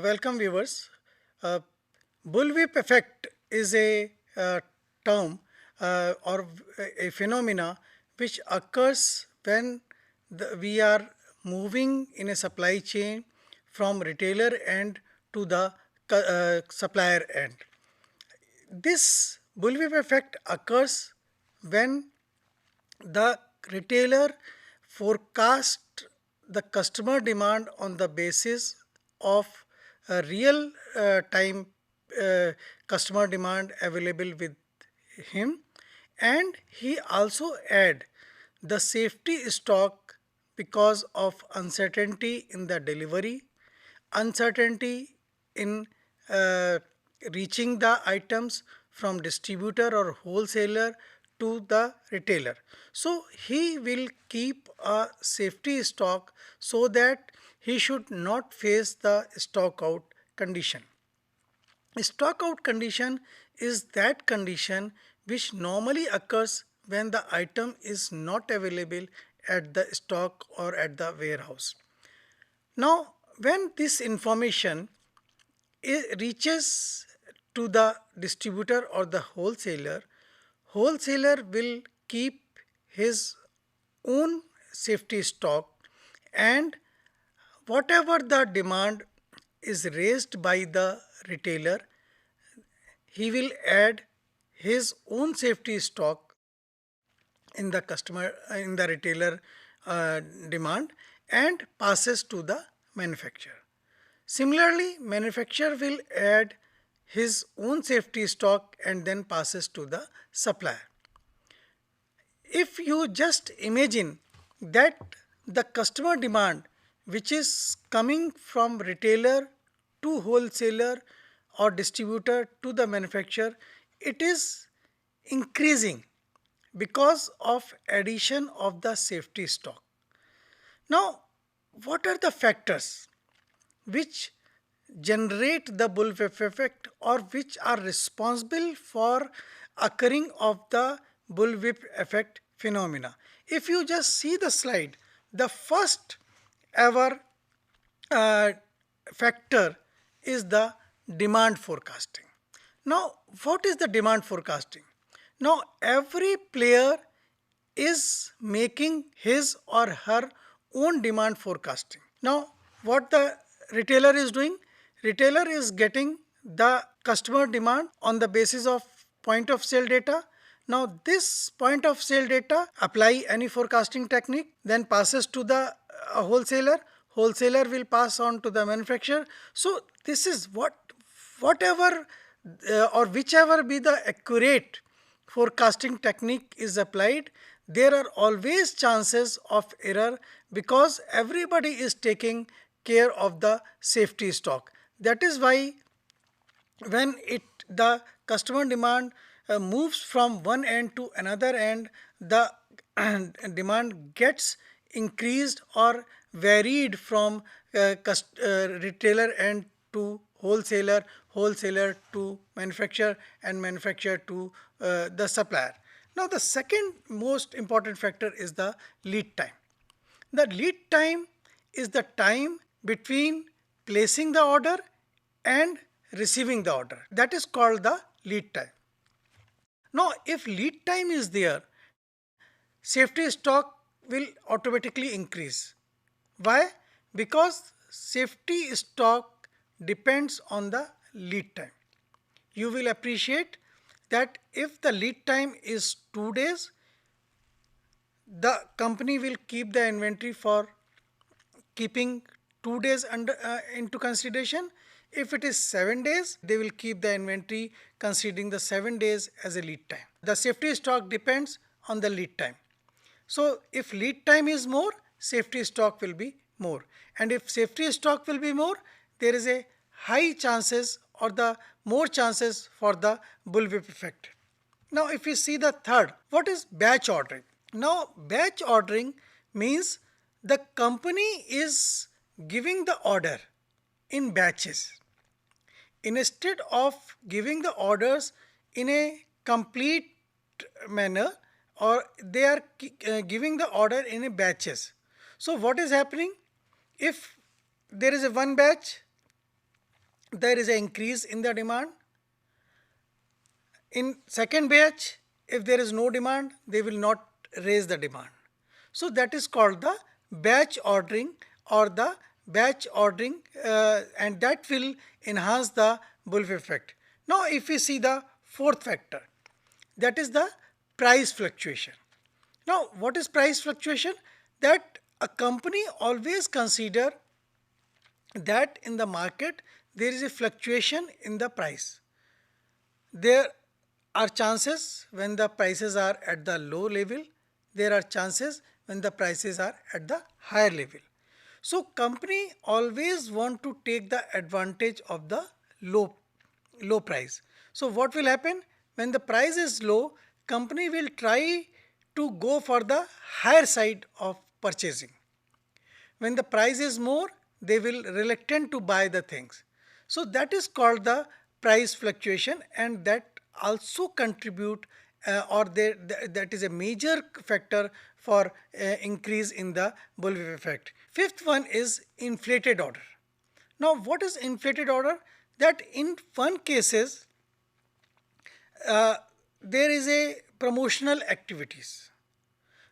Welcome viewers. Uh, Bullwhip effect is a term or a phenomena which occurs when we are moving in a supply chain from retailer end to the supplier end. This bullwhip effect occurs when the retailer forecast the customer demand on the basis of a real time customer demand available with him, and he also add the safety stock because of uncertainty in the delivery, uncertainty in uh, reaching the items from distributor or wholesaler to the retailer. So he will keep a safety stock so that he should not face the stock out condition. Stock out condition is that condition which normally occurs when the item is not available at the stock or at the warehouse. Now, when this information reaches to the distributor or the wholesaler, wholesaler will keep his own safety stock, and whatever the demand is raised by the retailer, he will add his own safety stock in the customer in the retailer demand and passes to the manufacturer. Similarly, manufacturer will add his own safety stock and then passes to the supplier. If you just imagine that the customer demand which is coming from retailer to wholesaler or distributor to the manufacturer, it is increasing because of addition of the safety stock. Now, what are the factors which generate the bullwhip effect or which are responsible for occurring of the bullwhip effect phenomena? If you just see the slide, the first ever uh, factor is the demand forecasting. Now, what is the demand forecasting? Now, every player is making his or her own demand forecasting. Now, what the retailer is doing? Retailer is getting the customer demand on the basis of point of sale data. Now, this point of sale data apply any forecasting technique, then passes to the wholesaler. Wholesaler will pass on to the manufacturer. So, this is whatever or whichever be the accurate forecasting technique is applied, there are always chances of error because everybody is taking care of the safety stock. That is why when the customer demand moves from one end to another end, the demand gets increased or varied from retailer end to wholesaler, wholesaler to manufacturer, and manufacturer to the supplier. Now, the second most important factor is the lead time. The lead time is the time between placing the order and receiving the order. That is called the lead time. Now, if lead time is there, safety stock will automatically increase. Why? Because safety stock depends on the lead time. You will appreciate that if the lead time is 2 days, the company will keep the inventory for keeping 2 days into consideration. If it is 7 days, they will keep the inventory considering the 7 days as a lead time. The safety stock depends on the lead time. So if lead time is more, safety stock will be more. And if safety stock will be more, there is a high chances or the more chances for the bullwhip effect. Now, if we see the third, what is batch ordering? Now, batch ordering means the company is giving the order in batches. Instead of giving the orders in a complete manner, or they are giving the order in a batches. So what is happening? If there is a one batch, there is an increase in the demand. In second batch, if there is no demand, they will not raise the demand. So that is called the batch ordering or the batch ordering, and that will enhance the Wolf effect. Now if we see the fourth factor, that is the price fluctuation. Now what is price fluctuation? That a company always consider that in the market there is a fluctuation in the price. There are chances when the prices are at the low level, there are chances when the prices are at the higher level. So company always want to take the advantage of the low price. So what will happen when the price is low, company will try to go for the higher side of purchasing. When the price is more, they will reluctant to buy the things. So that is called the price fluctuation, and that also contribute, that is a major factor for increase in the bullwhip effect. Fifth one is inflated order. Now what is inflated order? That in one cases there is a promotional activities.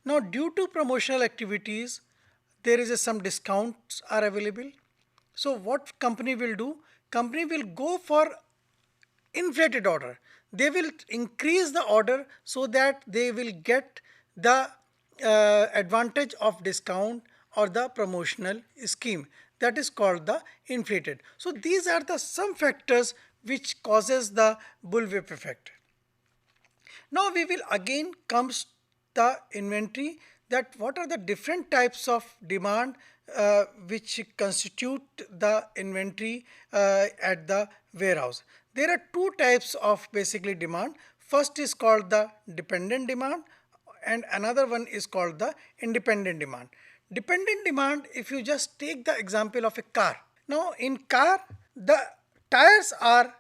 Now, due to promotional activities, there is some discounts are available. So, what company will do? Company will go for inflated order. They will increase the order so that they will get the advantage of discount or the promotional scheme. That is called the inflated. So, these are the some factors which causes the bullwhip effect. Now we will again comes the inventory, that what are the different types of demand which constitute the inventory at the warehouse. There are two types of basically demand. First is called the dependent demand and another one is called the independent demand. Dependent demand, if you just take the example of a car. Now in car, the tires are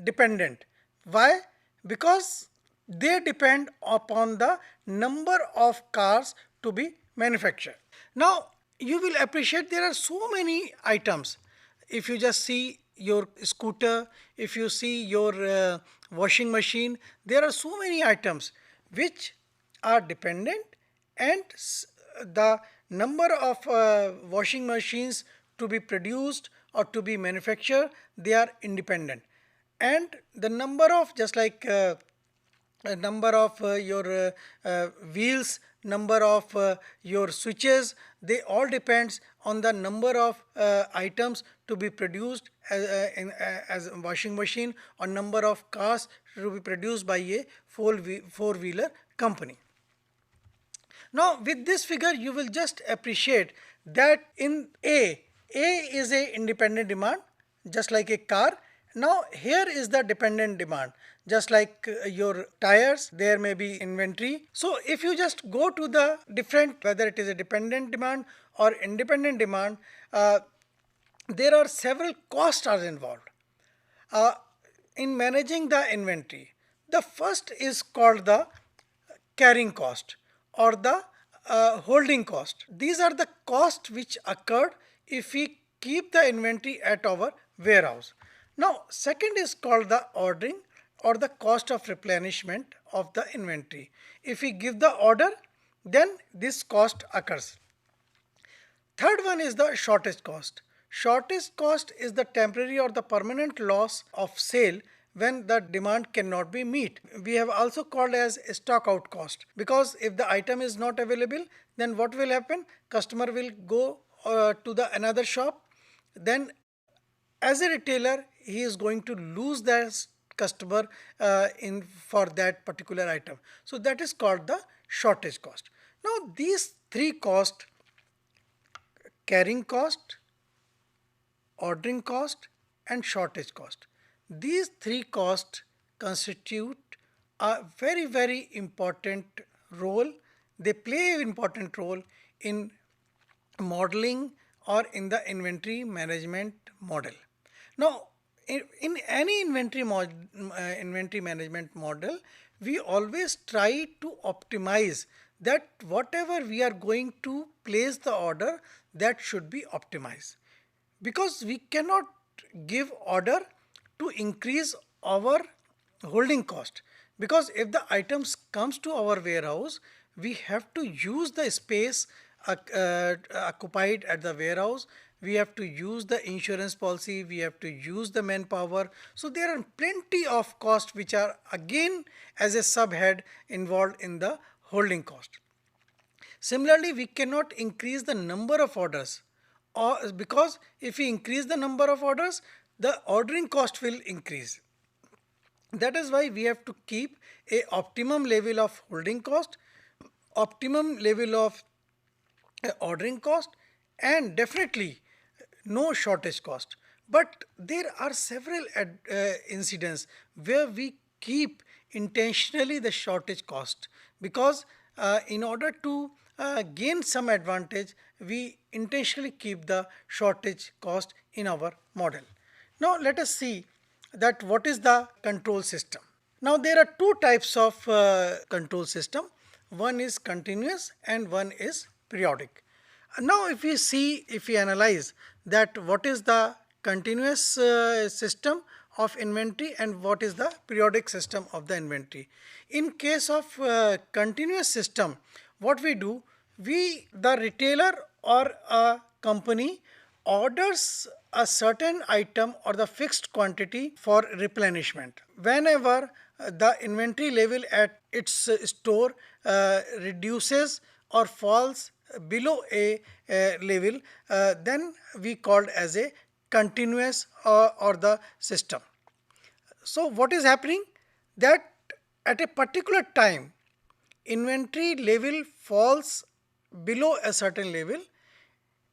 dependent. Why? Because they depend upon the number of cars to be manufactured. Now you will appreciate there are so many items. If you just see your scooter, if you see your washing machine, there are so many items which are dependent, and the number of washing machines to be produced or to be manufactured, they are independent. And the number of, just like number of your wheels, number of your switches, they all depends on the number of items to be produced as a washing machine, or number of cars to be produced by a four-wheeler company. Now with this figure you will just appreciate that in A is a independent demand just like a car. Now here is the dependent demand, just like your tires, there may be inventory. So if you just go to the different, whether it is a dependent demand or independent demand, there are several costs are involved uh, in managing the inventory. The first is called the carrying cost or the holding cost. These are the costs which occurred if we keep the inventory at our warehouse. Now, second is called the ordering or the cost of replenishment of the inventory. If we give the order, then this cost occurs. Third one is the shortage cost. Shortage cost is the temporary or the permanent loss of sale when the demand cannot be met. We have also called as stock out cost, because if the item is not available, then what will happen? Customer will go to the another shop. Then as a retailer, he is going to lose that customer in for that particular item. So that is called the shortage cost. Now these three costs, carrying cost, ordering cost and shortage cost, these three costs constitute a very important role. They play an important role in modeling or in the inventory management model. Now in any inventory management model, we always try to optimize that whatever we are going to place the order, that should be optimized, because we cannot give order to increase our holding cost, because if the items comes to our warehouse, we have to use the space occupied at the warehouse, we have to use the insurance policy, we have to use the manpower. So there are plenty of costs which are again as a subhead involved in the holding cost. Similarly, we cannot increase the number of orders, or because if we increase the number of orders, the ordering cost will increase. That is why we have to keep a optimum level of holding cost, optimum level of ordering cost, and definitely no shortage cost. But there are several incidents where we keep intentionally the shortage cost, because in order to gain some advantage, we intentionally keep the shortage cost in our model. Now let us see that what is the control system. Now there are two types of control system. One is continuous and one is periodic. Now if we analyze that what is the continuous system of inventory and what is the periodic system of the inventory. In case of continuous system, what we do, the retailer or a company orders a certain item or the fixed quantity for replenishment. Whenever the inventory level at its store reduces or falls below a level, then we called as a continuous or the system. So what is happening, that at a particular time inventory level falls below a certain level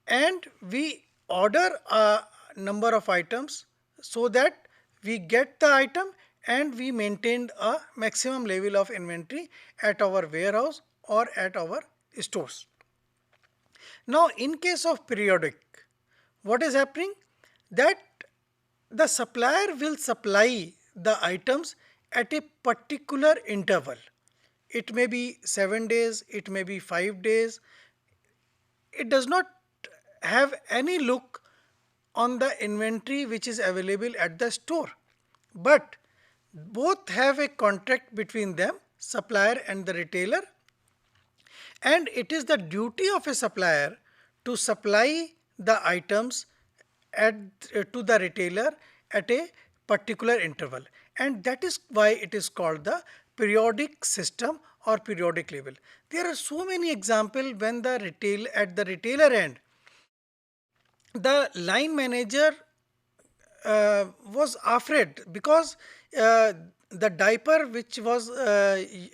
and we order a number of items so that we get the item and we maintain a maximum level of inventory at our warehouse or at our stores. Now in case of periodic, what is happening, that the supplier will supply the items at a particular interval. It may be 7 days, it may be 5 days. It does not have any look on the inventory which is available at the store. But both have a contract between them, supplier and the retailer, and it is the duty of a supplier to supply the items at, to the retailer at a particular interval, and that is why it is called the periodic system or periodic level. There are so many examples when at the retailer end, the line manager was afraid because the diaper which was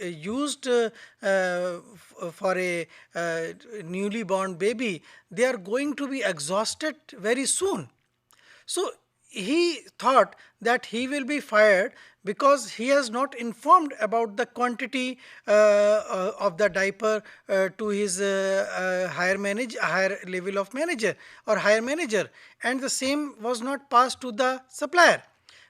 used for a newly born baby, they are going to be exhausted very soon. So he thought that he will be fired because he has not informed about the quantity of the diaper to his higher level of manager or higher manager, and the same was not passed to the supplier.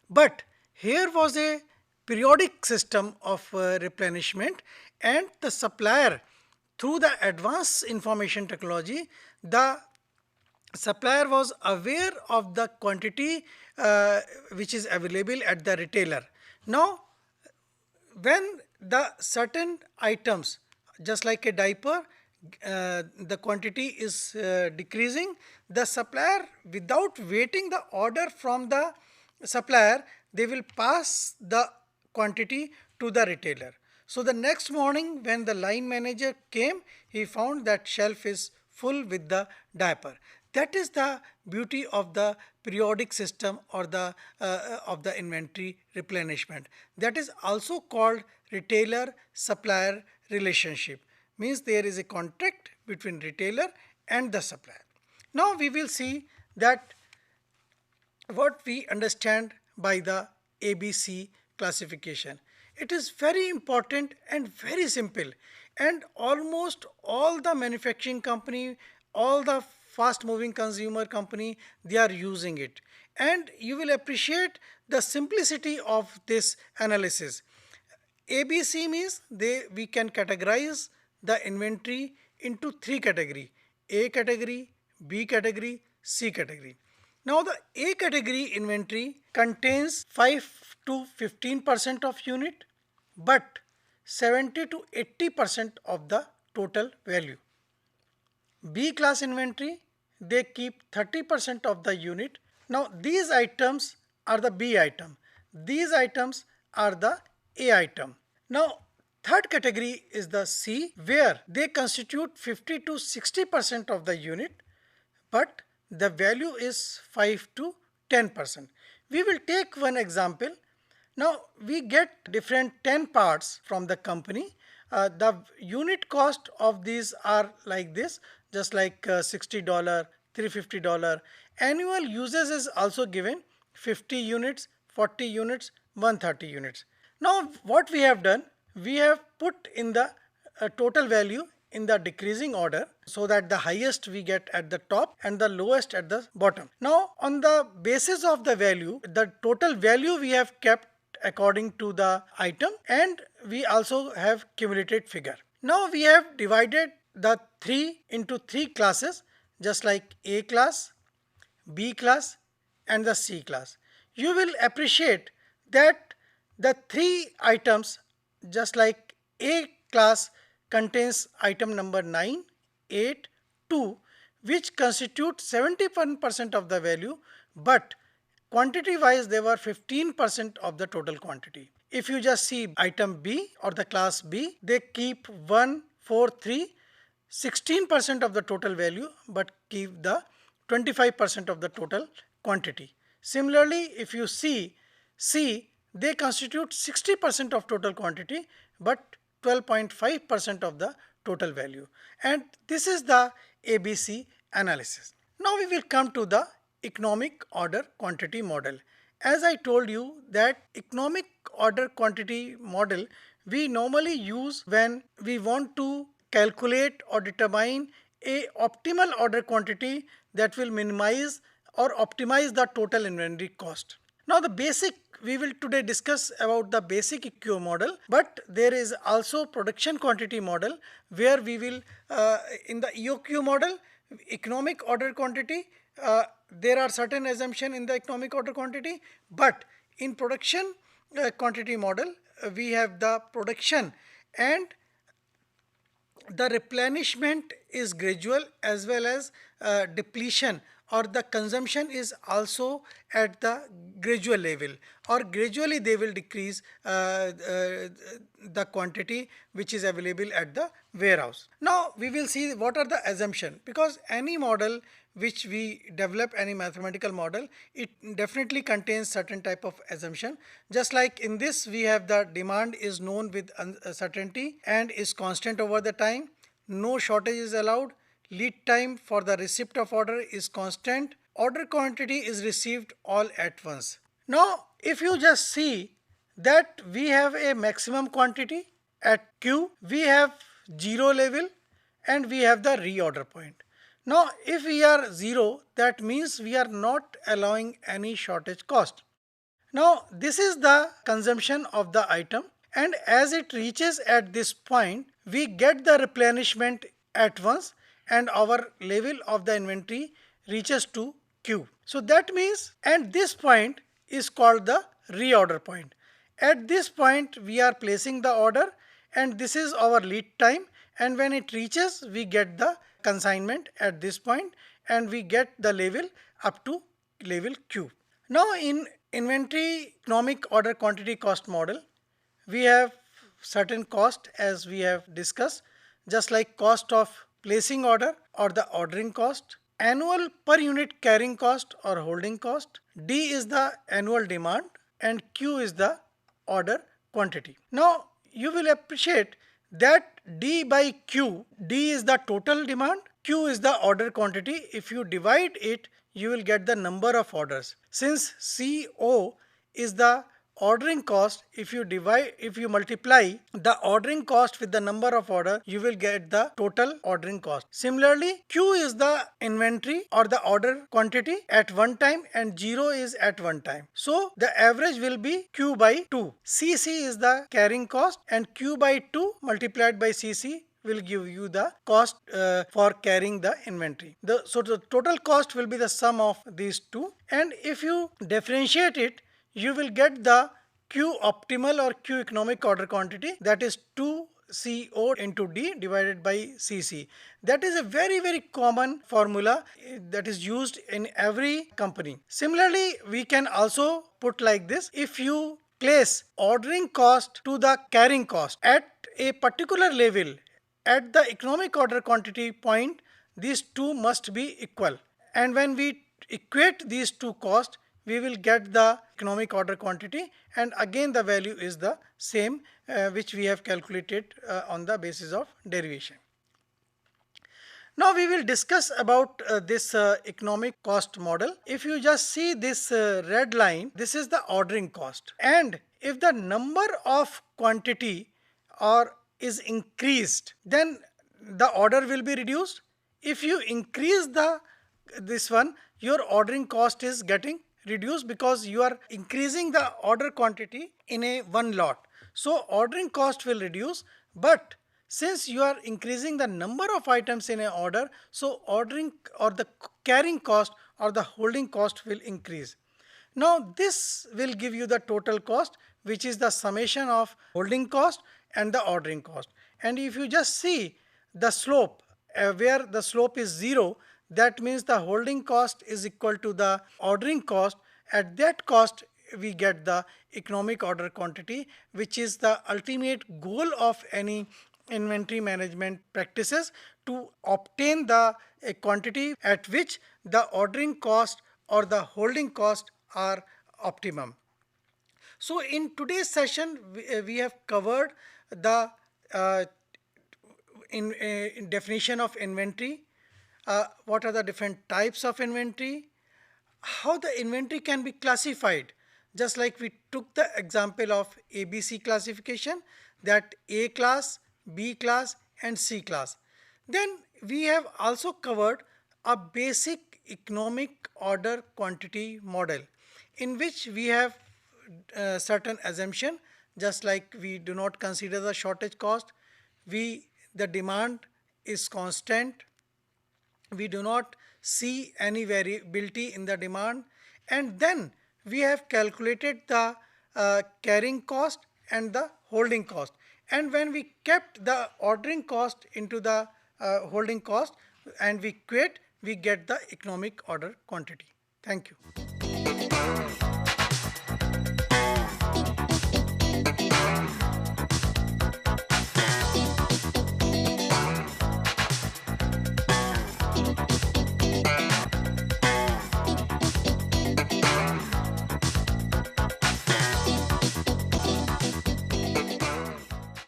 But here was a periodic system of replenishment, and the supplier, through the advanced information technology, the supplier was aware of the quantity which is available at the retailer. Now when the certain items, just like a diaper, the quantity is decreasing, the supplier, without waiting the order from the supplier, they will pass the quantity to the retailer. So the next morning when the line manager came, he found that shelf is full with the diaper. That is the beauty of the periodic system or the of the inventory replenishment. That is also called retailer supplier relationship. Means there is a contract between retailer and the supplier. Now we will see that what we understand by the ABC classification. It is very important and very simple, and almost all the manufacturing company, all the fast moving consumer company, they are using it, and you will appreciate the simplicity of this analysis. ABC means we can categorize the inventory into three category: A category, B category, C category. Now the A category inventory contains 5 to 15% of unit, but 70 to 80% of the total value. B class inventory, they keep 30% of the unit. Now these items are the B item. These items are the A item. Now third category is the C, where they constitute 50 to 60% of the unit, but the value is 5 to 10%. We will take one example. Now we get different 10 parts from the company. The unit cost of these are like this, just like $60, $350. Annual usage is also given, 50 units, 40 units, 130 units. Now what we have done, we have put in the total value in the decreasing order, so that the highest we get at the top and the lowest at the bottom. Now on the basis of the value, the total value we have kept according to the item, and we also have cumulated figure. Now we have divided the 3 into 3 classes, just like A class, B class and the C class. You will appreciate that the 3 items, just like A class, contains item number 9, 8, 2, which constitute 71% of the value, but quantity wise they were 15% of the total quantity. If you just see item B or the class B, they keep 1, 4, 3, 16% of the total value, but keep the 25% of the total quantity. Similarly, if you see C, they constitute 60% of total quantity, but 12.5% of the total value. And this is the ABC analysis. Now we will come to the economic order quantity model. As I told you that economic order quantity model we normally use when we want to calculate or determine a optimal order quantity that will minimize or optimize the total inventory cost. Now the basic, we will today discuss about the basic EQ model, but there is also production quantity model, where we will in the EOQ model, economic order quantity, there are certain assumption in the economic order quantity, but in production quantity model we have the production, and the replenishment is gradual, as well as depletion or the consumption is also at the gradual level, or gradually they will decrease the quantity which is available at the warehouse. Now we will see what are the assumption, because any model which we develop, any mathematical model, it definitely contains certain type of assumption. Just like in this, we have the demand is known with certainty and is constant over the time. No shortage is allowed. Lead time for the receipt of order is constant. Order quantity is received all at once. Now if you just see that we have a maximum quantity at Q, we have 0 level, and we have the reorder point. Now if we are 0, that means we are not allowing any shortage cost. Now this is the consumption of the item, and as it reaches at this point, we get the replenishment at once, and our level of the inventory reaches to Q. So that means, and this point is called the reorder point. At this point we are placing the order, and this is our lead time, and when it reaches we get the consignment at this point, and we get the level up to level Q. Now in inventory economic order quantity cost model, we have certain cost as we have discussed, just like cost of placing order or the ordering cost, annual per unit carrying cost or holding cost, D is the annual demand, and Q is the order quantity. Now you will appreciate that D by Q, D is the total demand, Q is the order quantity. If you divide it, you will get the number of orders. Since CO is the ordering cost, if you multiply the ordering cost with the number of order, you will get the total ordering cost. Similarly, Q is the inventory or the order quantity at one time, and 0 is at one time. So the average will be Q by 2. CC is the carrying cost, and Q by 2 multiplied by CC will give you the cost for carrying the inventory. So the total cost will be the sum of these two, and if you differentiate it, you will get the Q optimal or Q economic order quantity, that is 2CO into D divided by CC. That is a very common formula that is used in every company. Similarly, we can also put like this: if you place ordering cost to the carrying cost at a particular level at the economic order quantity point, these two must be equal. And when we equate these two costs, we will get the economic order quantity, and again the value is the same which we have calculated on the basis of derivation. Now we will discuss about this economic cost model. If you just see this red line, this is the ordering cost, and if the number of quantity or is increased, then the order will be reduced. If you increase this one, your ordering cost is getting reduced because you are increasing the order quantity in a one lot. So ordering cost will reduce, but since you are increasing the number of items in an order, so ordering or the carrying cost or the holding cost will increase. Now this will give you the total cost, which is the summation of holding cost and the ordering cost. And if you just see the slope, where the slope is 0, that means the holding cost is equal to the ordering cost. At that cost, we get the economic order quantity, which is the ultimate goal of any inventory management practices, to obtain the quantity at which the ordering cost or the holding cost are optimum. So in today's session, we have covered the in definition of inventory, what are the different types of inventory, how the inventory can be classified, just like we took the example of ABC classification, that A class, B class and C class. Then we have also covered a basic economic order quantity model, in which we have certain assumption, just like we do not consider the shortage cost, the demand is constant, we do not see any variability in the demand, and then we have calculated the carrying cost and the holding cost, and when we kept the ordering cost into the holding cost and we equate, we get the economic order quantity. Thank you.